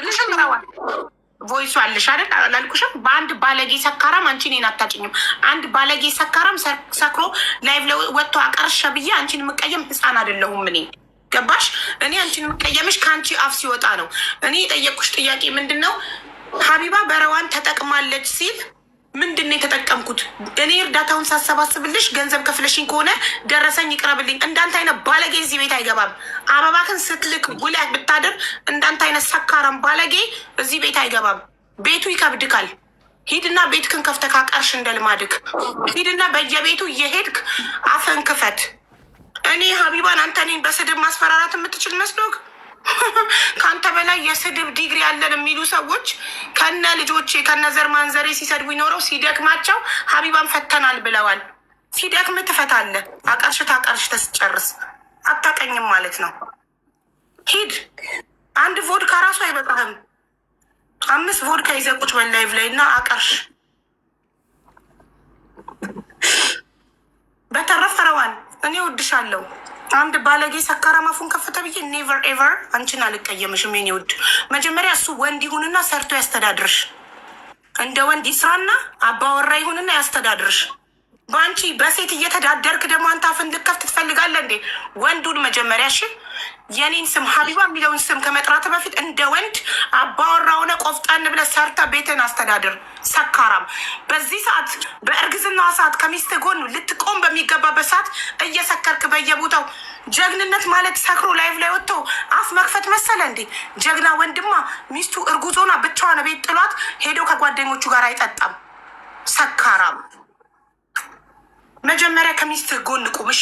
አላልኩልሽም? ረዋን ቮይሱ አለሽ አይደል? አላልኩሽም? በአንድ ባለጌ ሰካራም አንቺ እኔን አታጭኝም። አንድ ባለጌ ሰካራም ሰክሮ ላይቭ ወጥቶ አቀርሸ ብዬ አንቺን የምቀየም ህፃን አይደለሁም እኔ። ገባሽ? እኔ አንቺን የምቀየምሽ ከአንቺ አፍ ሲወጣ ነው። እኔ የጠየቅኩሽ ጥያቄ ምንድን ነው? ሀቢባ በረዋን ተጠቅማለች ሲል ምንድን ነው የተጠቀምኩት? እኔ እርዳታውን ሳሰባስብልሽ ገንዘብ ከፍለሽኝ ከሆነ ደረሰኝ ይቅረብልኝ። እንዳንተ አይነት ባለጌ እዚህ ቤት አይገባም። አበባክን ስትልክ ውለህ ብታድር እንዳንተ አይነት ሰካራም ባለጌ እዚህ ቤት አይገባም። ቤቱ ይከብድካል። ሂድና ቤትክን ከፍተህ ካቀርሽ እንደ ልማድክ ሂድና በየቤቱ እየሄድክ አፈን ክፈት። እኔ ሀቢባን አንተ እኔን በስድብ ማስፈራራት የምትችል መስሎክ? ከአንተ በላይ የስድብ ዲግሪ ያለን የሚሉ ሰዎች ከነ ልጆቼ ከነ ዘር ማንዘሬ ሲሰድቡ ይኖረው ሲደክማቸው ሀቢባን ፈተናል ብለዋል። ሲደክም ትፈታለህ። አቀርሽ ታቀርሽ ተስጨርስ አታቀኝም ማለት ነው። ሂድ። አንድ ቮድካ ራሱ አይበቃህም። 5 ቮድካ ይዘህ ቁጭ በል ላይቭ ላይ እና አቀርሽ። በተረፈ ረዋን እኔ ወድሻለሁ። አንድ ባለጌ ሰካራም አፉን ከፈተ ብዬ ኔቨር ኤቨር አንቺን አልቀየምሽም የኔ ውድ። መጀመሪያ እሱ ወንድ ይሁንና ሰርቶ ያስተዳድርሽ። እንደ ወንድ ይስራና አባወራ ይሁንና ያስተዳድርሽ። በአንቺ በሴት እየተዳደርክ ደግሞ አንተ አፍን ልከፍት ትፈልጋለህ እንዴ? ወንዱን መጀመሪያ እሺ፣ የኔን ስም ሀቢባ የሚለውን ስም ከመጥራት በፊት እንደ ወንድ አባወራ ሆነ ቆፍጣን ብለህ ሰርተ ቤትን አስተዳድር። ሰካራም በዚህ ሰዓት በእርግዝናዋ ሰዓት ከሚስት ጎን ልትቆም በሚገባበት ሰዓት እየሰከርክ በየቦታው ጀግንነት ማለት ሰክሮ ላይቭ ላይ ወጥቶ አፍ መክፈት መሰለ እንዴ? ጀግና ወንድማ ሚስቱ እርጉዞና ብቻዋን ቤት ጥሏት ሄዶ ከጓደኞቹ ጋር አይጠጣም። ሰካራም መጀመሪያ ከሚስትህ ጎን ቁም እሺ።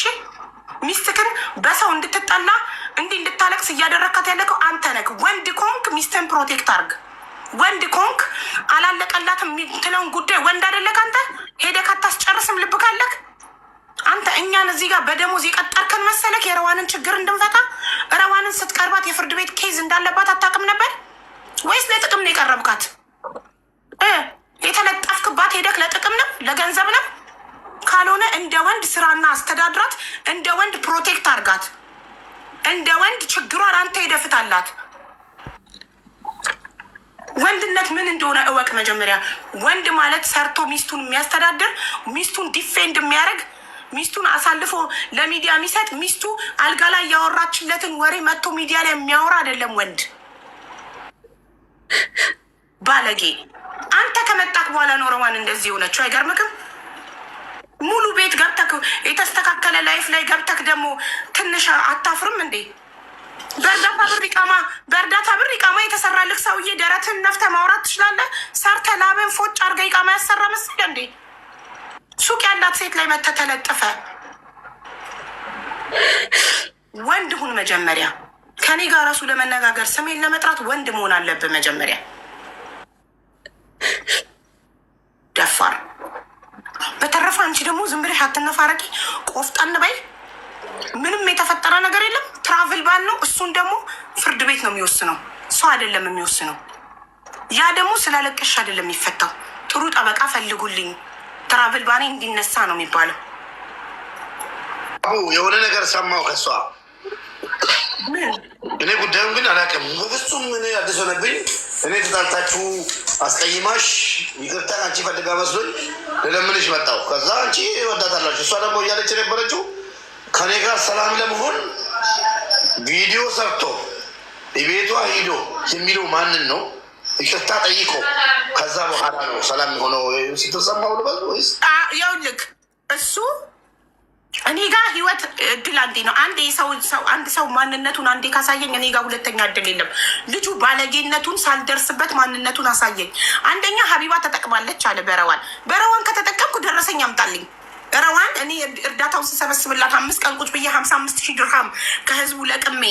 ሚስትክን በሰው እንድትጠላ እንዲህ እንድታለቅስ እያደረካት ያለከው አንተ ነህ። ወንድ ኮንክ ሚስትን ፕሮቴክት አርግ። ወንድ ኮንክ አላለቀላትም የምትለውን ጉዳይ ወንድ አይደለክ አንተ? ሄደህ አታስጨርስም? ልብ ካለክ አንተ እኛን እዚህ ጋር በደሞዝ የቀጠርከን መሰለክ የረዋንን ችግር እንድንፈታ? ረዋንን ስትቀርባት የፍርድ ቤት ኬዝ እንዳለባት አታውቅም ነበር ወይስ ለጥቅም ነው የቀረብካት? የተለጠፍክባት ሄደክ ለጥቅም ነው ለገንዘብ ነው? ካልሆነ እንደ ወንድ ስራና አስተዳድራት፣ እንደ ወንድ ፕሮቴክት አርጋት፣ እንደ ወንድ ችግሯን አንተ ይደፍታላት። ወንድነት ምን እንደሆነ እወቅ መጀመሪያ። ወንድ ማለት ሰርቶ ሚስቱን የሚያስተዳድር፣ ሚስቱን ዲፌንድ የሚያደርግ፣ ሚስቱን አሳልፎ ለሚዲያ የሚሰጥ፣ ሚስቱ አልጋ ላይ ያወራችለትን ወሬ መጥቶ ሚዲያ ላይ የሚያወራ አይደለም ወንድ። ባለጌ አንተ ከመጣክ በኋላ ኖረዋን እንደዚህ የሆነችው አይገርምክም? ሙሉ ቤት ገብተክ የተስተካከለ ላይፍ ላይ ገብተክ ደግሞ ትንሽ አታፍርም እንዴ? በእርዳታ ብር ኢቃማ የተሰራልክ ሰውዬ ደረትን ነፍተ ማውራት ትችላለህ? ሰርተ ላበን ፎጭ አርገ ኢቃማ ያሰራ መስል እንዴ? ሱቅ ያላት ሴት ላይ መተ ተለጥፈ። ወንድ ሁን መጀመሪያ። ከኔ ጋር ራሱ ለመነጋገር ስሜን ለመጥራት ወንድ መሆን አለብህ መጀመሪያ። ደፋር። በተረፈ አንቺ ደግሞ ዝም ብለሽ አትነፋረቂ፣ ቆፍጠን በይ። ምንም የተፈጠረ ነገር የለም። ትራቭል ባል ነው። እሱን ደግሞ ፍርድ ቤት ነው የሚወስነው፣ ሰው አይደለም የሚወስነው። ያ ደግሞ ስላለቀሽ አይደለም የሚፈታው። ጥሩ ጠበቃ ፈልጉልኝ፣ ትራቭል ባኔ እንዲነሳ ነው የሚባለው። የሆነ ነገር ሰማው ከሷ። እኔ ጉዳዩን ግን አላውቅም በፍጹም። እኔ አዲስ ሆነብኝ። እኔ ተጣልታችሁ አስቀይማሽ ይቅርታ አንቺ ፈልጋ መስሎኝ ልለምንሽ መጣሁ። ከዛ አንቺ ወዳታላችሁ። እሷ ደግሞ እያለች የነበረችው ከኔ ጋር ሰላም ለመሆን ቪዲዮ ሰርቶ ቤቷ ሂዶ የሚለው ማንን ነው? ይቅርታ ጠይቆ ከዛ በኋላ ነው ሰላም የሆነው ስትሰማው ልበል ወይስ? ይኸውልህ እሱ እኔ ጋር ህይወት እድል አንዴ ነው። አንድ ሰው ማንነቱን አንዴ ካሳየኝ እኔ ጋር ሁለተኛ እድል የለም። ልጁ ባለጌነቱን ሳልደርስበት ማንነቱን አሳየኝ። አንደኛ ሀቢባ ተጠቅማለች አለ በረዋን ከተጠቀምኩ ደረሰኝ አምጣልኝ። ረዋን እኔ እርዳታውን ስሰበስብላት 5 ቀን ቁጭ ብዬ 55,000 ድርሃም ከህዝቡ ለቅሜ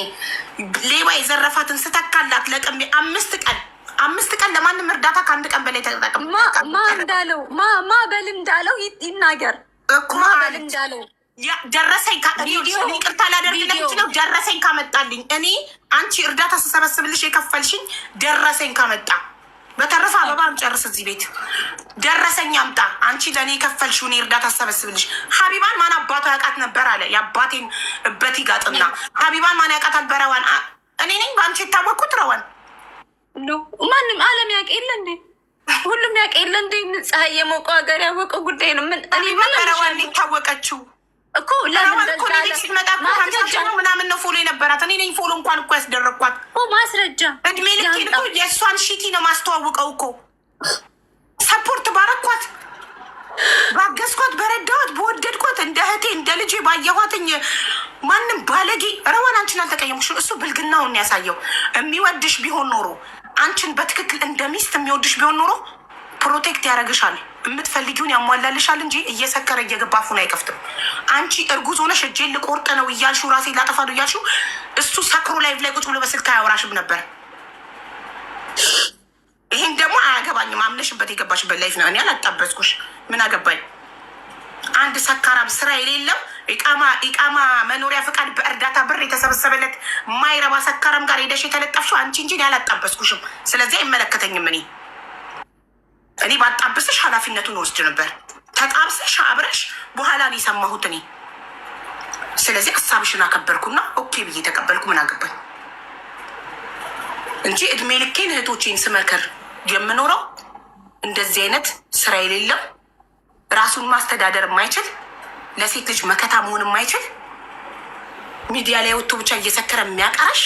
ሌባ የዘረፋትን ስተካላት ለቅሜ 5 ቀን ለማንም እርዳታ ከ1 ቀን በላይ ተጠቀም። ማ እንዳለው ማ በል እንዳለው ይናገር እኮ ማ በል እንዳለው ደረሰኝ ይቅርታ ላደርግለት ይችለው ደረሰኝ ካመጣልኝ እኔ አንቺ እርዳታ ስሰበስብልሽ የከፈልሽኝ ደረሰኝ ካመጣ። በተረፈ አበባ እንጨርስ እዚህ ቤት ደረሰኝ አምጣ። አንቺ ለእኔ የከፈልሽው እኔ እርዳታ ስሰበስብልሽ። ሀቢባን ማን አባቷ ያውቃት ነበር አለ የአባቴን እበት ይጋጥና። ሀቢባን ማን ያውቃታል? በረዋን እኔ ነኝ በአንቺ የታወቅኩት ረዋን ኖ ያውቅ የለ እንደ ፀሐይ የሞቀው ሀገር ያወቀው ጉዳይ ነው። ምን እኔ ረዋን ታወቀችው እኮ ለምን ሲመጣ ምናምን ነው ፎሎ የነበራት። እኔ ነኝ ፎሎ እንኳን እኮ ያስደረግኳት ማስረጃ። እድሜ ልኬን እኮ የእሷን ሺቲ ነው ማስተዋውቀው እኮ ሰፖርት ባረኳት፣ ባገዝኳት፣ በረዳኋት፣ በወደድኳት እንደ እህቴ እንደ ልጄ ባየኋትኝ። ማንም ባለጌ ረዋን አንቺን አልተቀየምሽም። እሱ ብልግናውን ያሳየው። የሚወድሽ ቢሆን ኖሮ አንቺን በትክክል እንደ ሚስት የሚወድሽ ቢሆን ኖሮ ፕሮቴክት ያደርግሻል፣ የምትፈልጊውን ያሟላልሻል እንጂ እየሰከረ እየገባ አፉን አይከፍትም። አንቺ እርጉዝ ሆነሽ እጄን ልቆርጥ ነው እያልሽው ራሴ ላጠፋ ነው እያልሽው እሱ ሰክሮ ላይቭ ላይ ቁጭ ብሎ በስልክ አያወራሽም ነበር። ይሄን ደግሞ አያገባኝም። አምነሽበት የገባሽበት ላይፍ ነው። እኔ አላጣበስኩሽ። ምን አገባኝ? አንድ ሰካራም ስራ የሌለው ኢቃማ መኖሪያ ፈቃድ በእርዳታ ብር የተሰበሰበለት ማይረባ ሰካራም ጋር ሄደሽ የተለጠፍሽው አንቺ እንጂ እኔ አላጣበስኩሽም። ስለዚህ አይመለከተኝም። እኔ ባጣብስሽ ኃላፊነቱን ወስድ ነበር። ተጣብሰሽ አብረሽ በኋላ ነው የሰማሁት እኔ። ስለዚህ ሀሳብሽን አከበርኩና ኦኬ ብዬ ተቀበልኩ። ምን አገባኝ እንጂ እድሜ ልኬን እህቶቼን ስመክር የምኖረው እንደዚህ አይነት ስራ የሌለው ራሱን ማስተዳደር የማይችል ለሴት ልጅ መከታ መሆን የማይችል ሚዲያ ላይ ወጥቶ ብቻ እየሰከረ የሚያቀራሽ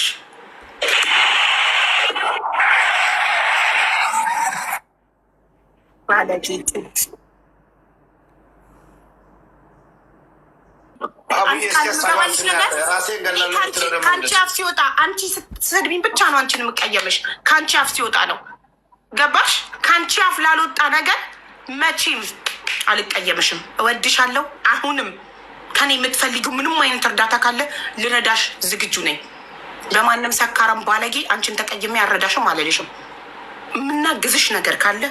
ከአንቺ አፍ ሲወጣ አንቺ ስትሰድቢኝ ብቻ ነው አንቺን የምቀየምሽ። ከአንቺ አፍ ሲወጣ ነው። ገባሽ? ከአንቺ አፍ ላልወጣ ነገር መቼም አልቀየምሽም። እወድሻለሁ። አሁንም ከኔ የምትፈልጊው ምንም አይነት እርዳታ ካለ ልረዳሽ ዝግጁ ነኝ። በማንም ሰካራም ባለጌ አንቺን ተቀይሜ አልረዳሽም አልልሽም። የምናግዝሽ ነገር ካለ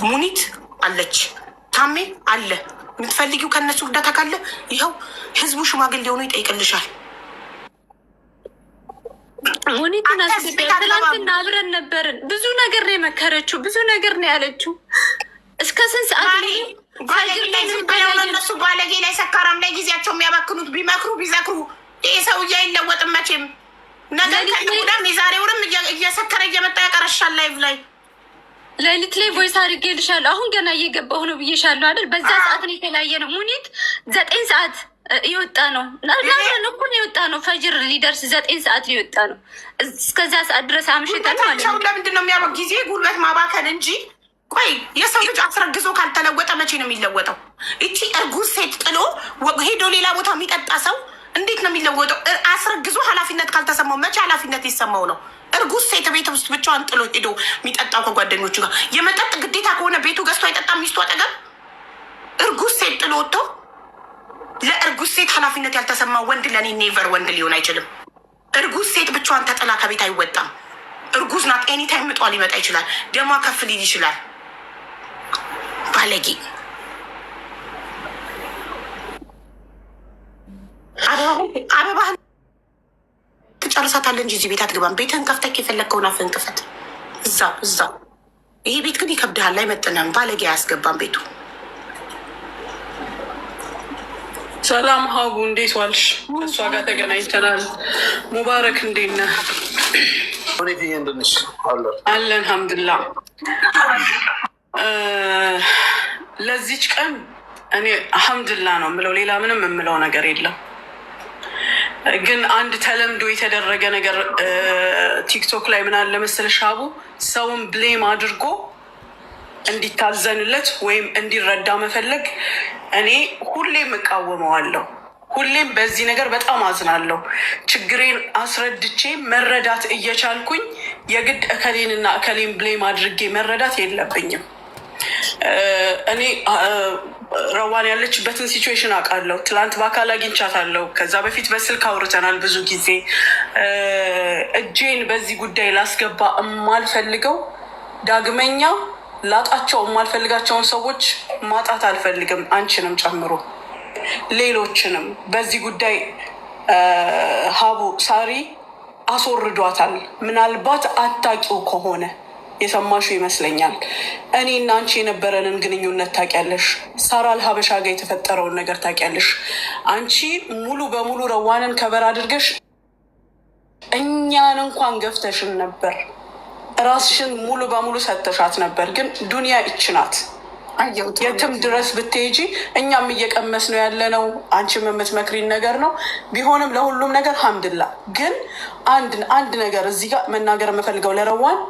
ሙኒት አለች፣ ታሜ አለ። የምትፈልጊው ከነሱ እርዳታ ካለ ይኸው ህዝቡ ሽማግሌ ሆኖ ይጠይቅልሻል። ሙኒትን ትላንትና አብረን ነበርን። ብዙ ነገር ነው የመከረችው፣ ብዙ ነገር ነው ያለችው። እስከ ስንት ሰዓት እነሱ ባለጌ ላይ ሰካራም ላይ ጊዜያቸው የሚያባክኑት ቢመክሩ ቢዘክሩ ይህ ሰውዬ አይለወጥም መቼም። ነገር ከሁዳም የዛሬውንም እየሰከረ እየመጣ ያቀረሻል ላይቭ ላይ ሌሊት ላይ ቮይስ አድርጌልሻለሁ። አሁን ገና እየገባሁ ነው ብዬሻለሁ አይደል? በዛ ሰዓት ነው የተለያየ ነው። ሙኒት 9 ሰዓት የወጣ ነው ናብረን እኩል የወጣ ነው። ፈጅር ሊደርስ 9 ሰዓት ሊወጣ ነው። እስከዛ ሰዓት ድረስ አምሽተን ማለት ነው። ለምንድን ነው የሚያበ ጊዜ ጉልበት ማባከን እንጂ። ቆይ የሰው ልጅ አስረግዞ ካልተለወጠ መቼ ነው የሚለወጠው? እቺ እርጉዝ ሴት ጥሎ ሄዶ ሌላ ቦታ የሚጠጣ ሰው እንዴት ነው የሚለወጠው? አስረግዞ ኃላፊነት ካልተሰማው መቼ ኃላፊነት ይሰማው ነው? እርጉዝ ሴት ቤት ውስጥ ብቻዋን ጥሎ ሄዶ የሚጠጣው ከጓደኞቹ ጋር የመጠጥ ግዴታ ከሆነ ቤቱ ገዝቶ አይጠጣም ሚስቱ አጠገብ። እርጉዝ ሴት ጥሎ ወጥቶ ለእርጉዝ ሴት ኃላፊነት ያልተሰማው ወንድ ለእኔ ኔቨር ወንድ ሊሆን አይችልም። እርጉዝ ሴት ብቻዋን ተጥላ ከቤት አይወጣም። እርጉዝ ናት። ኤኒታይም ምጧ ሊመጣ ይችላል። ደሟ ከፍ ሊል ይችላል። ባለጌ አበባህን ትጨርሳታለህ እንጂ እዚህ ቤት አትገባም። ቤትህን ከፍተህ የፈለግከውን አፍህን ክፈት። እዛው ይሄ ቤት ግን ይከብድሃል፣ አይመጥንህም። ባለጌ አያስገባም ቤቱ። ሰላም ሀቡ፣ እንዴት ዋልሽ? እሷ ጋር ተገናኝተናል። ሙባረክ እንዴት ነህ? አለን አልሐምዱሊላህ። ለዚች ቀን እኔ አልሐምዱሊላህ ነው የምለው፣ ሌላ ምንም የምለው ነገር የለም። ግን አንድ ተለምዶ የተደረገ ነገር ቲክቶክ ላይ ምን አለ መሰለሽ ሀቡ፣ ሰውን ብሌም አድርጎ እንዲታዘንለት ወይም እንዲረዳ መፈለግ እኔ ሁሌም እቃወመዋለሁ። ሁሌም በዚህ ነገር በጣም አዝናለሁ። ችግሬን አስረድቼ መረዳት እየቻልኩኝ የግድ እከሌንና እከሌን ብሌም አድርጌ መረዳት የለብኝም። እኔ ረዋን ያለችበትን ሲቹዌሽን አውቃለሁ። ትላንት በአካል አግኝቻታለሁ። ከዛ በፊት በስልክ አውርተናል ብዙ ጊዜ። እጄን በዚህ ጉዳይ ላስገባ የማልፈልገው ዳግመኛ ላጣቸው የማልፈልጋቸውን ሰዎች ማጣት አልፈልግም፣ አንቺንም ጨምሮ ሌሎችንም። በዚህ ጉዳይ ሀቡ ሳሪ አስወርዷታል። ምናልባት አታውቂው ከሆነ የሰማሹ ይመስለኛል። እኔ እና አንቺ የነበረንን ግንኙነት ታውቂያለሽ። ሳራ አልሀበሻ ጋር የተፈጠረውን ነገር ታውቂያለሽ። አንቺ ሙሉ በሙሉ ረዋንን ከበር አድርገሽ እኛን እንኳን ገፍተሽን ነበር። ራስሽን ሙሉ በሙሉ ሰተሻት ነበር። ግን ዱንያ ይችናት የትም ድረስ ብትሄጂ እኛም እየቀመስ ነው ያለ ነው። አንቺም የምትመክሪን ነገር ነው ቢሆንም ለሁሉም ነገር ሀምድላ። ግን አንድ ነገር እዚህ ጋር መናገር የምፈልገው ለረዋን፣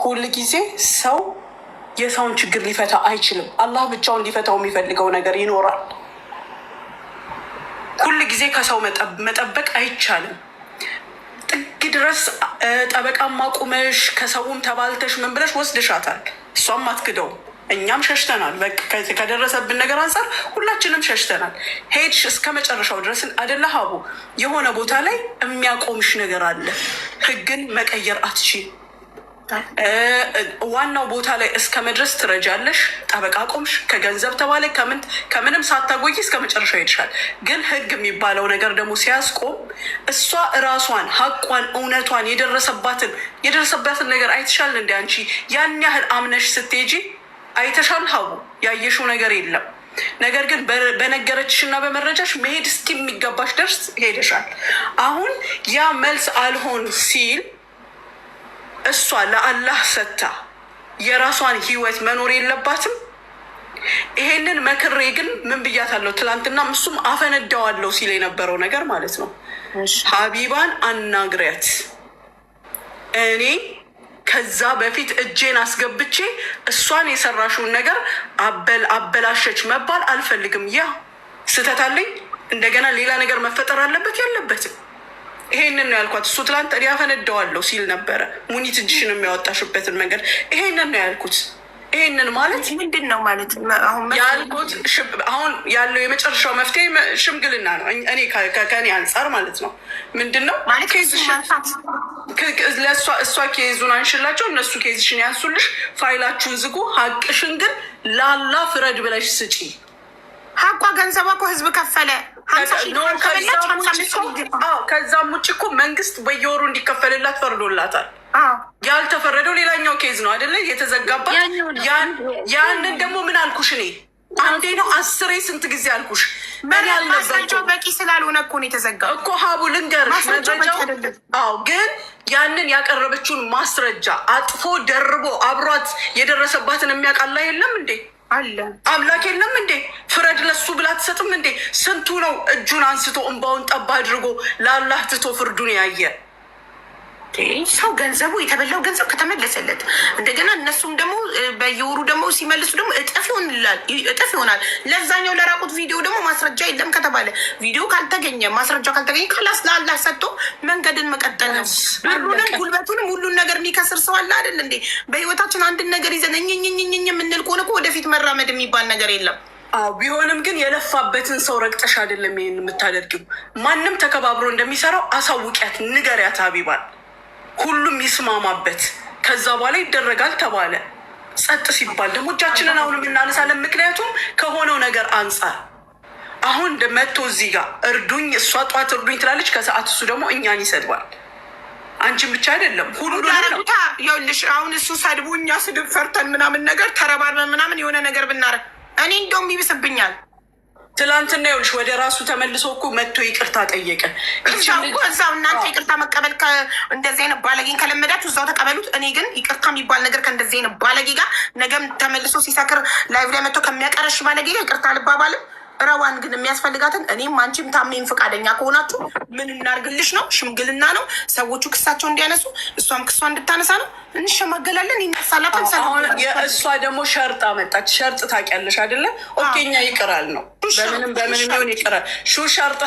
ሁል ጊዜ ሰው የሰውን ችግር ሊፈታ አይችልም። አላህ ብቻውን ሊፈታው የሚፈልገው ነገር ይኖራል። ሁል ጊዜ ከሰው መጠበቅ አይቻልም። ጥግ ድረስ ጠበቃም አቁመሽ ከሰውም ተባልተሽ ምን ብለሽ ወስድሻታል። እሷም አትክደውም። እኛም ሸሽተናል። ከደረሰብን ነገር አንጻር ሁላችንም ሸሽተናል። ሄድሽ እስከ መጨረሻው ድረስ አደለ ሀቡ። የሆነ ቦታ ላይ የሚያቆምሽ ነገር አለ። ህግን መቀየር አትችይም። ዋናው ቦታ ላይ እስከ መድረስ ትረጃለሽ። ጠበቃ ቆምሽ፣ ከገንዘብ ተባለ ከምንም ሳታጎይ እስከ መጨረሻው ሄድሻል። ግን ህግ የሚባለው ነገር ደግሞ ሲያስቆም እሷ እራሷን ሀቋን እውነቷን የደረሰባትን ነገር አይተሻል። እንደ አንቺ ያን ያህል አምነሽ ስትሄጂ አይተሻል ሀቡ። ያየሽው ነገር የለም። ነገር ግን በነገረችሽ እና በመረጃሽ መሄድ እስኪ የሚገባሽ ደርስ ሄደሻል። አሁን ያ መልስ አልሆን ሲል እሷ ለአላህ ሰታ የራሷን ህይወት መኖር የለባትም። ይሄንን መክሬ ግን ምን ብያታለሁ? ትላንትና እሱም አፈነዳዋለሁ ሲል የነበረው ነገር ማለት ነው። ሀቢባን አናግሪያት። እኔ ከዛ በፊት እጄን አስገብቼ እሷን የሰራሽውን ነገር አበላሸች መባል አልፈልግም። ያ ስህተት አለኝ። እንደገና ሌላ ነገር መፈጠር አለበት የለበትም? ይሄንን ነው ያልኳት። እሱ ትላንት እኔ አፈነዳዋለሁ ሲል ነበረ። ሙኒት እጅሽን የሚያወጣሽበትን መንገድ ይሄንን ነው ያልኩት። ይሄንን ማለት ምንድን ነው ማለት ያልኩት? አሁን ያለው የመጨረሻው መፍትሄ ሽምግልና ነው። እኔ ከኔ አንጻር ማለት ነው። ምንድን ነው እሷ ኬዙን አንሽላቸው፣ እነሱ ኬዝሽን ያንሱልሽ፣ ፋይላችሁን ዝጉ። ሀቅሽን ግን ላላ ፍረድ ብለሽ ስጪ። ሀቋ ገንዘቧ እኮ ህዝብ ከፈለ። ከዛም ውጭ እኮ መንግስት በየወሩ እንዲከፈልላት ፈርዶላታል። ያልተፈረደው ሌላኛው ኬዝ ነው አይደለ? የተዘጋባት ያንን ደግሞ ምን አልኩሽ እኔ አንዴ ነው 10 ስንት ጊዜ አልኩሽ። ማስረጃው በቂ ስላልሆነ እኮ ነው የተዘጋው እኮ ሀቡ። ልንገርሽ መረጃው ግን ያንን ያቀረበችውን ማስረጃ አጥፎ ደርቦ አብሯት የደረሰባትን የሚያውቃላ የለም እንዴ? አለ አምላክ የለም እንዴ? ፍረድ ለሱ ብላ አትሰጥም እንዴ? ስንቱ ነው እጁን አንስቶ እንባውን ጠባ አድርጎ ለአላህ ትቶ ፍርዱን ያየ ሰው። ገንዘቡ የተበላው ገንዘብ ከተመለሰለት እንደገና እነሱም ደግሞ በየወሩ ደግሞ ሲመልሱ ደግሞ እጥፍ ይሆናል። ለዛኛው ለራቁት ቪዲዮ ደግሞ ማስረጃ የለም ከተባለ ቪዲዮ ካልተገኘ ማስረጃ ካልተገኘ ካላስ ለአላህ ሰጥቶ መንገድን መቀጠል ነው። ብሩንም ጉልበቱንም ሁሉን ነገር የሚከስር ሰው አለ አይደል እንዴ? በህይወታችን አንድን ነገር ይዘን እኝኝኝኝ የምንል ከሆነ እኮ ወደፊት መራመድ የሚባል ነገር የለም። ቢሆንም ግን የለፋበትን ሰው ረግጠሽ አይደለም ይሄን የምታደርጊው። ማንም ተከባብሮ እንደሚሰራው አሳውቂያት፣ ንገሪያት ሀቢባን። ሁሉም ይስማማበት። ከዛ በኋላ ይደረጋል ተባለ። ጸጥ ሲባል ደግሞ እጃችንን አሁንም እናነሳለን። ምክንያቱም ከሆነው ነገር አንጻር አሁን መጥቶ እዚህ ጋር እርዱኝ፣ እሷ ጠዋት እርዱኝ ትላለች፣ ከሰዓት እሱ ደግሞ እኛን ይሰድባል። አንቺን ብቻ አይደለም ሁሉ ይኸውልሽ። አሁን እሱ ሰድቡ፣ እኛ ስድብ ፈርተን ምናምን ነገር ተረባርበን ምናምን የሆነ ነገር ብናረግ እኔ እንደውም ይብስብኛል። ትላንትና ይኸውልሽ ወደ ራሱ ተመልሶ እኮ መጥቶ ይቅርታ ጠየቀ። እዛው እናንተ ይቅርታ መቀበል እንደዚህ አይነት ባለጌን ከለመዳችሁ እዛው ተቀበሉት። እኔ ግን ይቅርታ የሚባል ነገር ከእንደዚህ አይነት ባለጌ ጋር ነገም ተመልሶ ሲሰክር ላይቭ ላይ መጥቶ ከሚያቀረሽ ባለጌ ጋር ይቅርታ አልባባልም። ረዋን ግን የሚያስፈልጋትን እኔም አንቺም ታሜን ፈቃደኛ ከሆናችሁ ምን እናርግልሽ ነው? ሽምግልና ነው። ሰዎቹ ክሳቸው እንዲያነሱ እሷም ክሷ እንድታነሳ ነው። እንሸማገላለን፣ ይነሳላታል። እሷ ደግሞ ሸርጥ አመጣች። ሸርጥ ታውቂያለሽ አይደለ? ኦኬኛ ይቅራል ነው በምንም ይሆን ይቅራል። ሹ ሸርጥ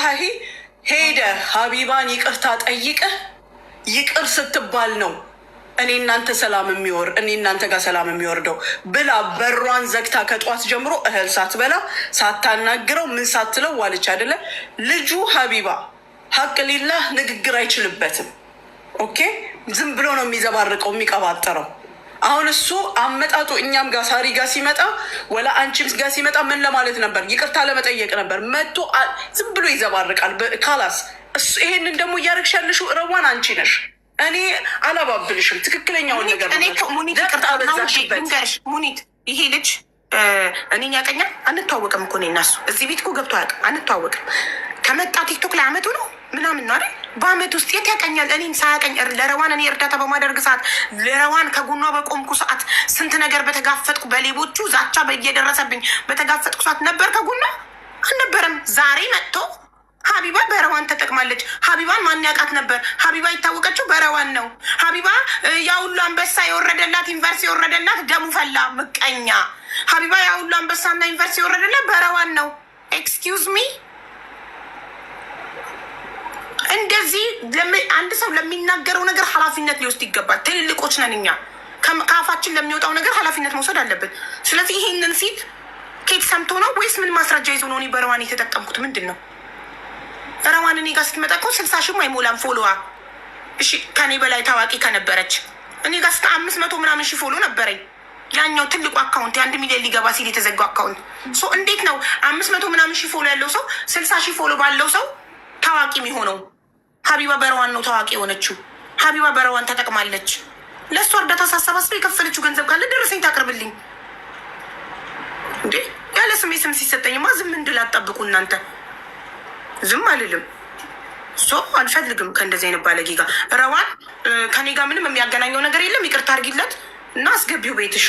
ሄደ ሀቢባን ይቅርታ ጠይቀህ ይቅር ስትባል ነው እኔ እናንተ ጋር ሰላም የሚወርደው ብላ በሯን ዘግታ ከጧት ጀምሮ እህል ሳትበላ ሳታናግረው ምን ሳትለው ዋለች አይደለ? ልጁ ሀቢባ ሀቅ ሊላህ ንግግር አይችልበትም። ኦኬ ዝም ብሎ ነው የሚዘባርቀው የሚቀባጠረው። አሁን እሱ አመጣጡ እኛም ጋር ሳሪ ጋር ሲመጣ ወላ አንቺም ጋር ሲመጣ ምን ለማለት ነበር? ይቅርታ ለመጠየቅ ነበር። መጥቶ ዝም ብሎ ይዘባርቃል። ካላስ ይሄንን ደግሞ እያደረግሽ ያለሽው ረዋን አንቺ ነሽ። እኔ አላባብልሽም። ትክክለኛውን ነገር ሙኒት ይሄ ልጅ እኔ ያቀኛል። አንተዋወቅም እኮ እኔ እና እሱ እዚህ ቤት እኮ ገብቶ አያውቅም። አንተዋወቅም። ከመጣ ቲክቶክ ላይ አመቱ ነው ምናምን ነው አይደል? በአመት ውስጥ የት ያቀኛል? እኔም ሳያቀኝ ለረዋን እኔ እርዳታ በማደርግ ሰዓት ለረዋን ከጎኗ በቆምኩ ሰዓት ስንት ነገር በተጋፈጥኩ በሌቦቹ ዛቻ እየደረሰብኝ በተጋፈጥኩ ሰዓት ነበር ከጎኗ አልነበረም። ዛሬ መጥቶ ሀቢባ በረዋን ተጠቅማለች። ሀቢባን ማን ያውቃት ነበር? ሀቢባ የታወቀችው በረዋን ነው። ሀቢባ ያሁሉ አንበሳ የወረደላት ዩኒቨርሲቲ የወረደላት ደሙ ፈላ ምቀኛ። ሀቢባ ያሁሉ አንበሳና ዩኒቨርሲቲ የወረደላት በረዋን ነው። ኤክስኪውዝ ሚ እንደዚህ አንድ ሰው ለሚናገረው ነገር ኃላፊነት ሊወስድ ይገባል። ትልልቆች ነን እኛ። ከአፋችን ለሚወጣው ነገር ኃላፊነት መውሰድ አለብን። ስለዚህ ይሄንን ፊት ኬት ሰምቶ ነው ወይስ ምን ማስረጃ ይዞ ነው እኔ በረዋን የተጠቀምኩት? ምንድን ነው ረዋን እኔ ጋር ስትመጣ እኮ 60 ሺህ አይሞላም ፎሎዋ። እሺ ከኔ በላይ ታዋቂ ከነበረች እኔ ጋር ስታ 500 ምናምን ሺህ ፎሎ ነበረኝ። ያኛው ትልቁ አካውንት የ1 ሚሊዮን ሊገባ ሲል የተዘጋው አካውንት። እንዴት ነው 500 ምናምን ሺህ ፎሎ ያለው ሰው 60 ሺህ ፎሎ ባለው ሰው ታዋቂ የሚሆነው? ሀቢባ በረዋን ነው ታዋቂ የሆነችው። ሀቢባ በረዋን ተጠቅማለች። ለእሷ እርዳታ ሳሰባስበ የከፈለችው ገንዘብ ካለ ደረሰኝ ታቅርብልኝ እንዴ። ያለ ስሜ ስም ሲሰጠኝማ ዝም እንድል አትጠብቁ እናንተ። ዝም አልልም። አልፈልግም ከእንደዚህ አይነት ባለጌ ጋር። ረዋን ከኔ ጋር ምንም የሚያገናኘው ነገር የለም። ይቅርታ አድርጊለት እና አስገቢው ቤትሽ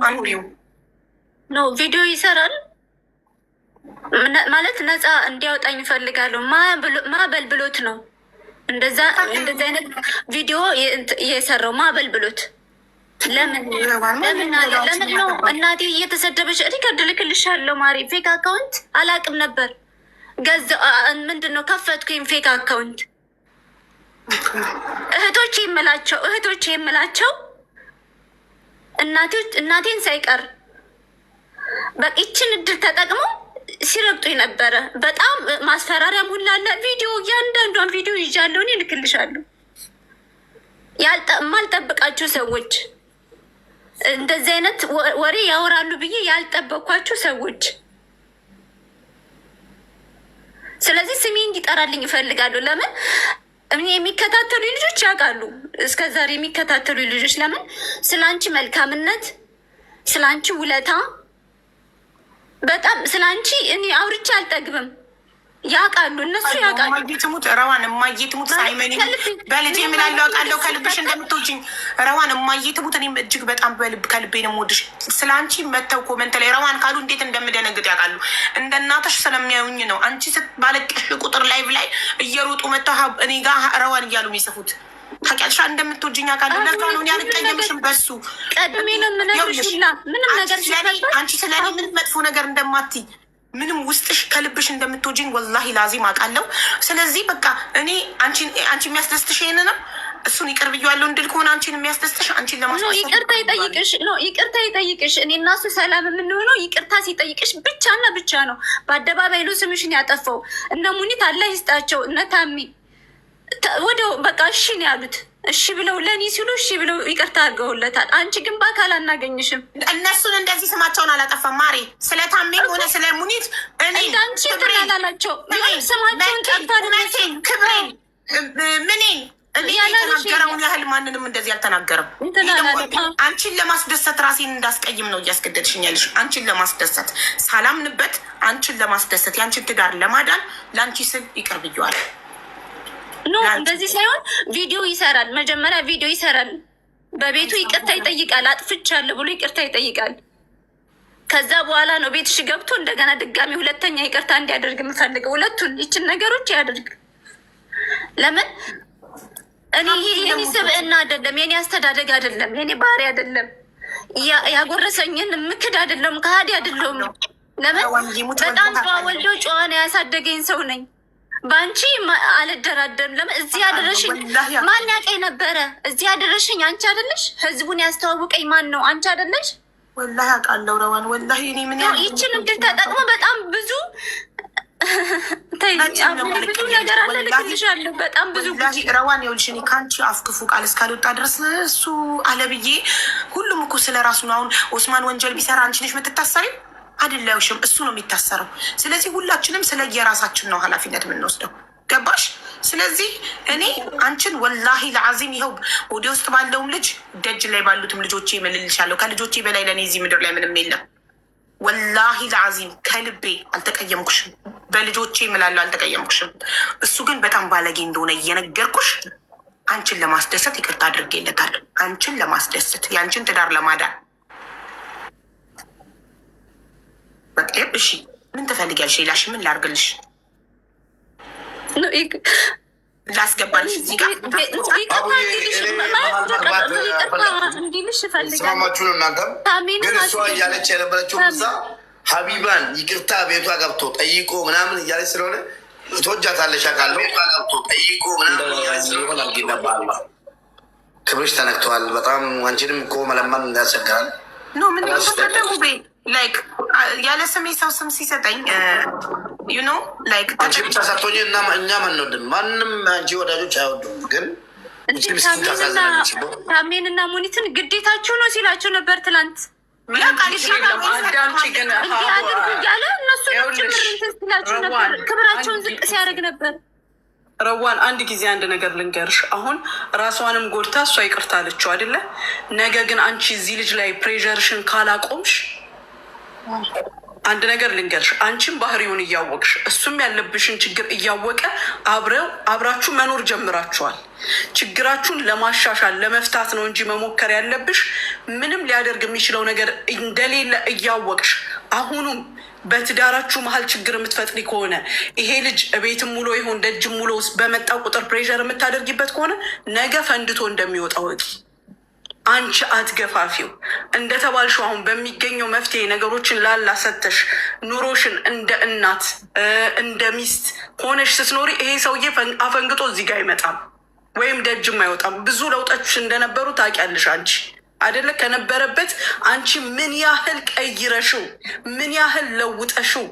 አኑሪው። ኖ ቪዲዮ ይሰራል ማለት ነፃ እንዲያወጣኝ እፈልጋለሁ። ማበል ብሎት ነው እንደዛ አይነት ቪዲዮ የሰራው ማበል ብሎት። ለምን ነው እናቴ እየተሰደበች? ሪከርድ ልክልሻለሁ ማሪ። ፌክ አካውንት አላቅም ነበር ገዛ ምንድን ነው ከፈትኩኝ ፌክ አካውንት። እህቶቼ የምላቸው እናቴን ሳይቀር በቂችን እድል ተጠቅመው ሲረግጡ ነበረ። በጣም ማስፈራሪያም ሁላ አለ። ቪዲዮ እያንዳንዷን ቪዲዮ ይዣለሁ እኔ እልክልሻለሁ። ማልጠብቃችሁ ሰዎች እንደዚህ አይነት ወሬ ያወራሉ ብዬ ያልጠበቅኳችሁ ሰዎች። ስለዚህ ስሜ እንዲጠራልኝ እፈልጋለሁ። ለምን እኔ የሚከታተሉ ልጆች ያውቃሉ፣ እስከ ዛሬ የሚከታተሉ ልጆች ለምን ስለ አንቺ መልካምነት፣ ስለ አንቺ ውለታ፣ በጣም ስለ አንቺ እኔ አውርቼ አልጠግብም። ያውቃሉ፣ እነሱ ያውቃሉ። እማየትሙት ረዋን እማየትሙት ሳይመኒ በልጅ የምላለው አውቃለሁ ከልብሽ እንደምትወጂኝ ረዋን እማየትሙት። እኔም እጅግ በጣም ከልቤ ነው የምወድሽ። ስለ አንቺ መተው ኮመንት ላይ ረዋን ካሉ እንዴት እንደምደነግጥ ያውቃሉ። እንደ እናትሽ ስለሚያዩኝ ነው። አንቺ ስትባለቅሽ ቁጥር ላይቭ ላይ እየሮጡ መተው እኔ ጋር ረዋን እያሉ የሚጽፉት ታውቂያለሽ። እንደምትወጂኝ አውቃለሁ። ለዛ ነው እኔ አልቀየምሽም። በሱ ቀድሜ ነው የምነግርሽ። ምንም ነገር አንቺ ስለኔ ምንም መጥፎ ነገር እንደማትይ ምንም ውስጥሽ ከልብሽ እንደምትወጂኝ ወላሂ ላዚም አውቃለሁ። ስለዚህ በቃ እኔ አንቺ የሚያስደስትሽ ይሄን ነው። እሱን ይቅር ብዬዋለሁ እንድል ከሆነ አንቺን የሚያስደስትሽ አንቺን ለማስደሰት ይቅርታ ይጠይቅሽ። እኔ እና እሱ ሰላም የምንሆነው ይቅርታ ሲጠይቅሽ ብቻና ብቻ ነው። በአደባባይ ነው ስምሽን ያጠፋው። እነ ሙኒት አላህ ይስጣቸው፣ እነ ታሚ ወደው በቃ እሺ ነው ያሉት። እሺ ብለው ለእኔ ሲሉ እሺ ብለው ይቅርታ አድርገውለታል። አንቺ ግን በአካል አናገኝሽም። እነሱን እንደዚህ ስማቸውን አላጠፋም ማሬ። ስለ ታሜ ሆነ ስለ ሙኒት እንዳንቺ ትናላላቸው ስማቸውን ጠርታድነሴን ክብሬን ምኔን የተናገረውን ያህል ማንንም እንደዚህ አልተናገረም። አንቺን ለማስደሰት ራሴን እንዳስቀይም ነው እያስገደድሽኛለሽ። አንቺን ለማስደሰት ሳላምንበት አንቺን ለማስደሰት የአንቺን ትዳር ለማዳን ለአንቺ ስል ይቅር ብዬዋለሁ። ኖ እንደዚህ ሳይሆን ቪዲዮ ይሰራል። መጀመሪያ ቪዲዮ ይሰራል፣ በቤቱ ይቅርታ ይጠይቃል። አጥፍቻለሁ ብሎ ይቅርታ ይጠይቃል። ከዛ በኋላ ነው ቤትሽ ገብቶ እንደገና ድጋሚ ሁለተኛ ይቅርታ እንዲያደርግ የምፈልገው። ሁለቱን ይችን ነገሮች ያደርግ። ለምን እኔ የኔ ስብዕና አይደለም፣ የኔ አስተዳደግ አይደለም፣ የኔ ባህሪ አይደለም፣ ያጎረሰኝን ምክድ አይደለም፣ ከሃዲ አይደለም። ለምን በጣም ጨዋ ወልዶ ጨዋ ነው ያሳደገኝ ሰው ነኝ። በአንቺ አልደራደርም። ለምን እዚህ ያደረሽኝ ማን ያውቀኝ ነበረ? እዚህ ያደረሽኝ አንቺ አይደለሽ? ህዝቡን ያስተዋውቀኝ ማን ነው? አንቺ አይደለሽ? ወላሂ አውቃለሁ ረዋን። ወላሂ እኔ ምን ይችን እድል ተጠቅሞ በጣም ብዙ ነገር አለ ልክልሻለሁ። በጣም ብዙ ረዋን ይኸውልሽ፣ እኔ ከአንቺ አፍ ክፉ ቃል እስካልወጣ ድረስ እሱ አለብዬ ሁሉም እኮ ስለ ራሱ ነው። አሁን ኦስማን ወንጀል ቢሰራ አንቺ ነሽ የምትታሰሪው አይደለሽም፣ እሱ ነው የሚታሰረው። ስለዚህ ሁላችንም ስለ የራሳችን ነው ኃላፊነት የምንወስደው። ገባሽ? ስለዚህ እኔ አንቺን ወላሂ ለአዚም ይኸው ወደ ውስጥ ባለውም ልጅ ደጅ ላይ ባሉትም ልጆቼ እምልልሻለሁ። ከልጆቼ በላይ ለእኔ እዚህ ምድር ላይ ምንም የለም። ወላሂ ለአዚም ከልቤ አልተቀየምኩሽም። በልጆቼ እምላለሁ አልተቀየምኩሽም። እሱ ግን በጣም ባለጌ እንደሆነ እየነገርኩሽ አንቺን ለማስደሰት ይቅርታ አድርጌለታለሁ። አንቺን ለማስደሰት የአንቺን ትዳር ለማዳን በቃ እሺ። ምን ትፈልጊያለሽ? ሌላሽ ምን ላርግልሽ? ላስገባልሽ እዚህ ጋር እንዲልሽ ስማማችሁን እናንተም ግን እሷ እያለች የነበረችው እዛ ሀቢባን ይቅርታ ቤቷ ገብቶ ጠይቆ ምናምን እያለች ስለሆነ ትወጃታለሽ አውቃለሁ። ገብቶ ጠይቆ ምናምን ይሆናል። ግን ክብርሽ ተነክተዋል በጣም። አንቺንም እኮ መለመን ያስቸግራል። ኖ ምን ተደጉ ላይክ ያለ ስሜ ሰው ስም ሲሰጠኝ ዩ ኖ ላይክ አንቺ ብቻ ሳትሆኚ እና እኛም አንወድም። ማንም አንቺ ወዳጆች አይወዱም። ግን ታሜንና ሙኒትን ግዴታችሁ ነው ሲላቸው ነበር ትላንት። እንዲያደርጉ እያለ እነሱ ጭምር እንትን ሲላቸው ነበር። ክብራቸውን ዝቅ ሲያደርግ ነበር። ረዋን አንድ ጊዜ አንድ ነገር ልንገርሽ። አሁን ራሷንም ጎድታ እሷ ይቅርታ አለችው አይደለ? ነገ ግን አንቺ እዚህ ልጅ ላይ ፕሬዠርሽን ካላቆምሽ አንድ ነገር ልንገርሽ። አንቺም ባህሪውን እያወቅሽ እሱም ያለብሽን ችግር እያወቀ አብራችሁ መኖር ጀምራችኋል። ችግራችሁን ለማሻሻል ለመፍታት ነው እንጂ መሞከር ያለብሽ ምንም ሊያደርግ የሚችለው ነገር እንደሌለ እያወቅሽ አሁኑም በትዳራችሁ መሀል ችግር የምትፈጥሪ ከሆነ ይሄ ልጅ ቤትም ውሎ ይሆን ደጅም ውሎ ውስጥ በመጣ ቁጥር ፕሬዠር የምታደርጊበት ከሆነ ነገ ፈንድቶ እንደሚወጣ ወቂ። አንቺ አትገፋፊው። እንደተባልሽው አሁን በሚገኘው መፍትሄ ነገሮችን ላላ ሰተሽ ኑሮሽን እንደ እናት እንደ ሚስት ሆነሽ ስትኖሪ ይሄ ሰውዬ አፈንግጦ እዚህ ጋር አይመጣም ወይም ደጅም አይወጣም። ብዙ ለውጦች እንደነበሩ ታውቂያለሽ አንቺ አይደለ? ከነበረበት አንቺ ምን ያህል ቀይረሽው ምን ያህል ለውጠሽው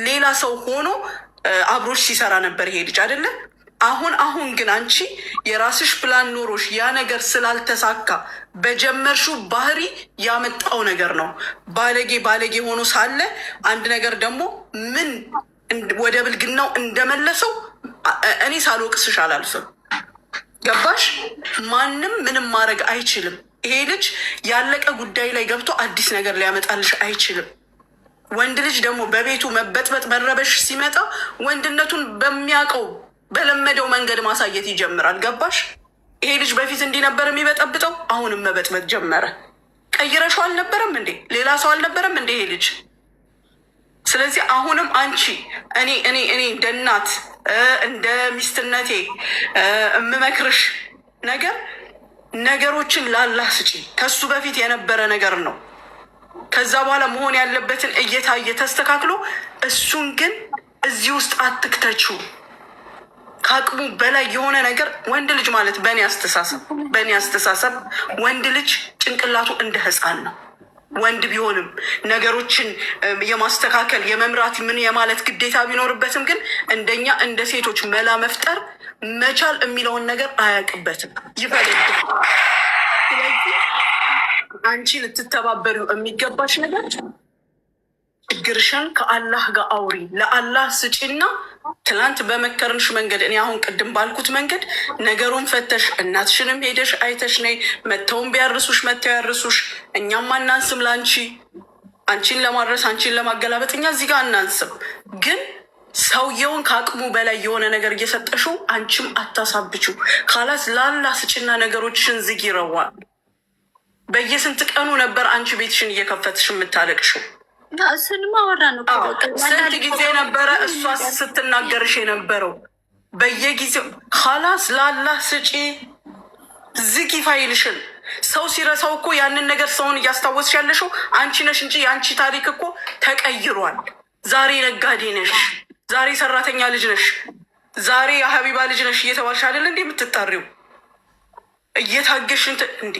ሌላ ሰው ሆኖ አብሮሽ ሲሰራ ነበር ይሄ ልጅ አይደለ? አሁን ግን አንቺ የራስሽ ፕላን ኖሮሽ ያ ነገር ስላልተሳካ በጀመርሽው ባህሪ ያመጣው ነገር ነው። ባለጌ ሆኖ ሳለ አንድ ነገር ደግሞ ምን ወደ ብልግናው እንደመለሰው እኔ ሳልወቅስሽ አላልፍም። ገባሽ? ማንም ምንም ማድረግ አይችልም። ይሄ ልጅ ያለቀ ጉዳይ ላይ ገብቶ አዲስ ነገር ሊያመጣልሽ አይችልም። ወንድ ልጅ ደግሞ በቤቱ መበጥበጥ መረበሽ ሲመጣ ወንድነቱን በሚያውቀው በለመደው መንገድ ማሳየት ይጀምራል። ገባሽ? ይሄ ልጅ በፊት እንዲህ ነበር የሚበጠብጠው፣ አሁንም መበጥበጥ ጀመረ። ቀይረሽው አልነበረም እንዴ? ሌላ ሰው አልነበረም እንዴ ይሄ ልጅ? ስለዚህ አሁንም አንቺ እኔ እንደ እናት እንደ ሚስትነቴ የምመክርሽ ነገሮችን ላላህ ስጪ። ከሱ በፊት የነበረ ነገር ነው። ከዛ በኋላ መሆን ያለበትን እየታየ ተስተካክሎ፣ እሱን ግን እዚህ ውስጥ አትክተችው። ከአቅሙ በላይ የሆነ ነገር ወንድ ልጅ ማለት በእኔ አስተሳሰብ ወንድ ልጅ ጭንቅላቱ እንደ ሕፃን ነው። ወንድ ቢሆንም ነገሮችን የማስተካከል የመምራት ምን የማለት ግዴታ ቢኖርበትም ግን እንደኛ እንደ ሴቶች መላ መፍጠር መቻል የሚለውን ነገር አያውቅበትም፣ ይፈልጋል። ስለዚህ አንቺ ልትተባበሪው የሚገባሽ ነገር ችግርሽን ከአላህ ጋር አውሪ፣ ለአላህ ስጪና ትላንት በመከርንሽ መንገድ እኔ አሁን ቅድም ባልኩት መንገድ ነገሩን ፈተሽ እናትሽንም ሄደሽ አይተሽ ነይ። መተውን ቢያርሱሽ መተው ያርሱሽ። እኛም አናንስም ለአንቺ አንቺን ለማድረስ አንቺን ለማገላበጥ እኛ እዚህ ጋር አናንስም። ግን ሰውየውን ከአቅሙ በላይ የሆነ ነገር እየሰጠሽው አንቺም አታሳብችው። ካላስ ላላ ስጭና ነገሮችሽን ዝግ ይረዋል። በየስንት ቀኑ ነበር አንቺ ቤትሽን እየከፈትሽ የምታለቅሽው? እሱንማ አወራ ነው። ስንት ጊዜ ነበረ እሷ ስትናገርሽ የነበረው? በየጊዜው ካላስ ላላህ ስጪ፣ ዝጊ ፋይልሽን። ሰው ሲረሳው እኮ ያንን ነገር ሰውን እያስታወስሽ ያለሽው አንቺ ነሽ እንጂ የአንቺ ታሪክ እኮ ተቀይሯል። ዛሬ ነጋዴ ነሽ፣ ዛሬ ሰራተኛ ልጅ ነሽ፣ ዛሬ የሀቢባ ልጅ ነሽ እየተባልሽ አይደል እንዲህ የምትጠሪው? እየታገሽ እንዲ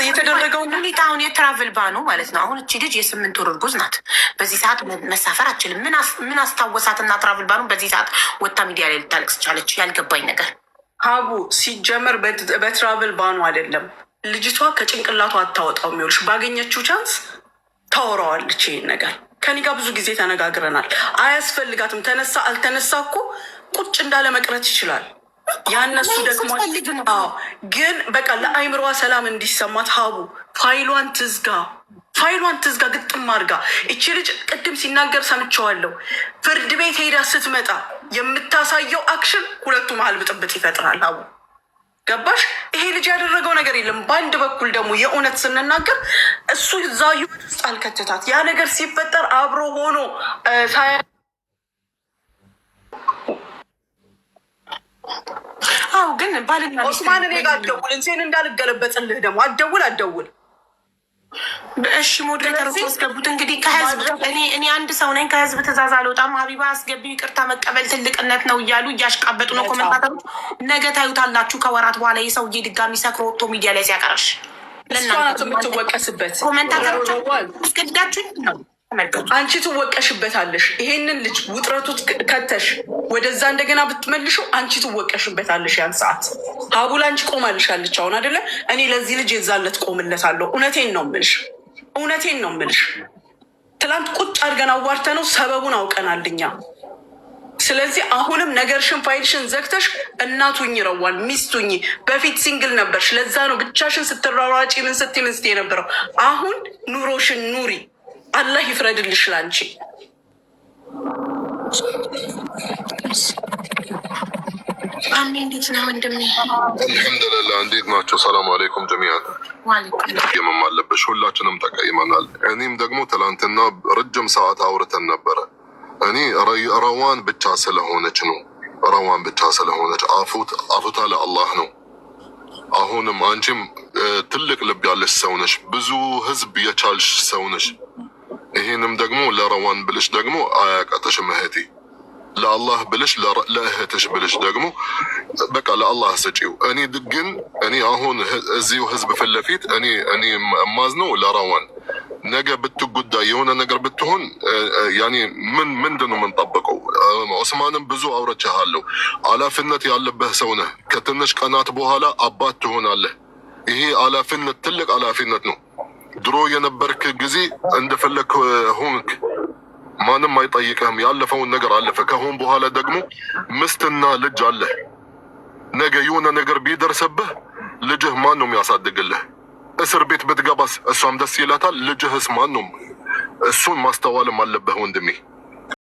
የተደረገው ሁኔታ አሁን የትራቭል ባኑ ማለት ነው። አሁን እቺ ልጅ የ8 ወር እርጉዝ ናት። በዚህ ሰዓት መሳፈር አችልም። ምን አስታወሳትና ትራቭል ባኑ በዚህ ሰዓት ወታ ሚዲያ ላይ ልታለቅስ ቻለች? ያልገባኝ ነገር ሀቡ ሲጀመር በትራቭል ባኑ አይደለም። ልጅቷ ከጭንቅላቷ አታወጣው። የሚሆንሽ ባገኘችው ቻንስ ታወራዋለች። ይሄን ነገር ከኔ ጋር ብዙ ጊዜ ተነጋግረናል። አያስፈልጋትም። ተነሳ አልተነሳ እኮ ቁጭ እንዳለ መቅረት ይችላል። ያነሱ ደግሞ ግን በቃ ለአይምሮዋ ሰላም እንዲሰማት ሀቡ ፋይሏን ትዝጋ። ፋይሏን ትዝጋ ግጥም አድርጋ። እቺ ልጅ ቅድም ሲናገር ሰምቸዋለሁ። ፍርድ ቤት ሄዳ ስትመጣ የምታሳየው አክሽን ሁለቱ መሀል ብጥብጥ ይፈጥራል። አቡ ገባሽ? ይሄ ልጅ ያደረገው ነገር የለም። በአንድ በኩል ደግሞ የእውነት ስንናገር እሱ እዛ ህይወት ውስጥ አልከተታት። ያ ነገር ሲፈጠር አብሮ ሆኖ አዎ ግን ባልና ኦስማን እኔ ጋር አትደውል። እንሴን እንዳልገለበጥልህ ደግሞ አትደውል። እሺ ሞዴሬተሮች ያስገቡት። እንግዲህ ከህዝብ እኔ አንድ ሰው ነኝ። ከህዝብ ትእዛዝ አልወጣም። ሀቢባ አስገቢ፣ ይቅርታ መቀበል ትልቅነት ነው እያሉ እያሽቃበጡ ነው ኮመንታተሮች። ነገ ታዩታላችሁ ከወራት በኋላ የሰውዬ ድጋሚ ሰክሮ ወጥቶ ሚዲያ ላይ ሲያቀርሽ ለእናንተ የምትወቀስበት ኮመንታተሮች አስገድዳችሁኝ ነው። አንቺ ትወቀሽበታለሽ። ይሄንን ልጅ ውጥረቱ ከተሽ ወደዛ እንደገና ብትመልሹ አንቺ ትወቀሽበታለሽ። ያን ሰዓት ሀቡል አንቺ ቆማልሻለች። አሁን አይደለ እኔ ለዚህ ልጅ የዛለት ቆምለታለሁ። እውነቴን ነው የምልሽ። ትላንት ቁጭ አድርገን አዋርተ ነው ሰበቡን አውቀናልኛ። ስለዚህ አሁንም ነገርሽን ፋይልሽን ዘግተሽ እናቱኝ ረዋል ሚስቱኝ። በፊት ሲንግል ነበርሽ። ለዛ ነው ብቻሽን ስትራራጪ ምን ስትይ የነበረው። አሁን ኑሮሽን ኑሪ። አላህ ይፍረድልሽ ላንቺ። እንዴት ነው ወንድሜ? አልሐምዱሊላህ። እንዴት ናቸው? ሰላም አለይኩም ጀሚዓን። ተቀየመም አለብሽ፣ ሁላችንም ተቀይመናል። እኔም ደግሞ ትላንትና ረጅም ሰዓት አውርተን ነበረ። እኔ ረዋን ብቻ ስለሆነች ነው አፉታ ለአላህ ነው። አሁንም አንቺም ትልቅ ልብ ያለሽ ሰውነሽ፣ ብዙ ህዝብ የቻልሽ ሰውነሽ። ይህንም ደግሞ ለረዋን ብልሽ ደግሞ አያቀጥሽም እህቴ። ለአላህ ብልሽ ለእህትሽ ብልሽ ደግሞ በቃ ለአላህ ስጪው። እኔ አሁን እዚሁ ህዝብ ፊት ለፊት እኔ የማዝነው ለረዋን ነገ ብትጉዳ የሆነ ነገር ብትሆን ያኔ ምንድን ነው የምንጠብቀው? ኦስማንም ብዙ አውርቼሃለሁ። ኃላፊነት ያለብህ ሰው ነህ። ከትንሽ ቀናት በኋላ አባት ትሆናለህ። ይሄ ኃላፊነት ትልቅ ኃላፊነት ነው። ድሮ የነበርክ ጊዜ እንደፈለግ ሆንክ፣ ማንም አይጠይቅህም። ያለፈውን ነገር አለፈ። ከሆን በኋላ ደግሞ ምስትና ልጅ አለ። ነገ የሆነ ነገር ቢደርስብህ ልጅህ ማን ነው የሚያሳድግልህ? እስር ቤት ብትገባስ እሷም ደስ ይላታል። ልጅህስ ማን ነው? እሱን ማስተዋልም አለብህ ወንድሜ።